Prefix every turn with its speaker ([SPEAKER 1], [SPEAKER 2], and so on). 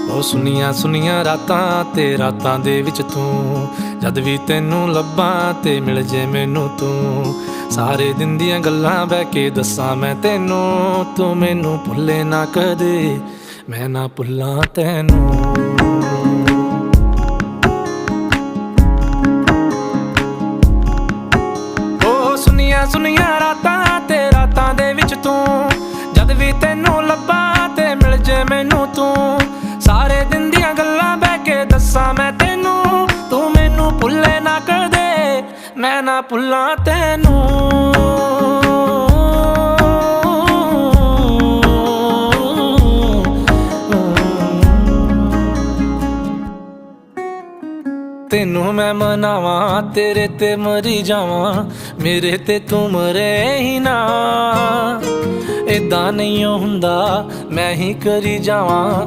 [SPEAKER 1] ਉਹ ਸੁਨੀਆਂ ਸੁਨੀਆਂ ਰਾਤਾਂ ਤੇ ਰਾਤਾਂ ਦੇ ਵਿੱਚ ਤੂੰ, ਜਦ ਵੀ ਤੈਨੂੰ ਲੱਭਾਂ ਤੇ ਮਿਲ ਜੇ ਮੈਨੂੰ ਤੂੰ। ਸਾਰੇ ਦਿਨ ਦੀਆਂ ਗੱਲਾਂ ਬਹਿ ਕੇ ਦੱਸਾਂ ਮੈਂ ਤੈਨੂੰ, ਤੂੰ ਮੈਨੂੰ ਭੁੱਲੇ ਨਾ ਕਦੇ, ਮੈਂ ਨਾ ਭੁੱਲਾਂ ਤੈਨੂੰ। ਉਹ ਸੁਨੀਆਂ ਸੁਨੀਆਂ ਰਾਤਾਂ ਤੇ ਰਾਤਾਂ ਦੇ ਵਿੱਚ ਤੂੰ, ਜਦ ਵੀ ਤੈਨੂੰ ਲੱਭਾਂ ਤੇ ਮਿਲ ਜੇ ਮੈਨੂੰ ਤੂੰ। ਸਾਰੇ ਦਿਨ ਦੀਆਂ ਗੱਲਾਂ ਬਹਿ ਕੇ ਦੱਸਾਂ ਮੈਂ ਤੈਨੂੰ, ਤੂੰ ਮੈਨੂੰ ਭੁੱਲੇ ਨਾ ਕਦੇ, ਮੈਂ ਨਾ ਭੁੱਲਾਂ ਤੈਨੂੰ। ਤੈਨੂੰ ਮੈਂ ਮਨਾਵਾਂ, ਤੇਰੇ ਤੇ ਮਰੀ ਜਾਵਾਂ, ਮੇਰੇ ਤੇ ਤੂੰ ਮਰੇ ਹੀ ਨਾ। ਏਦਾਂ ਨਹੀਂ ਹੁੰਦਾ, ਮੈਂ ਹੀ ਕਰੀ ਜਾਵਾਂ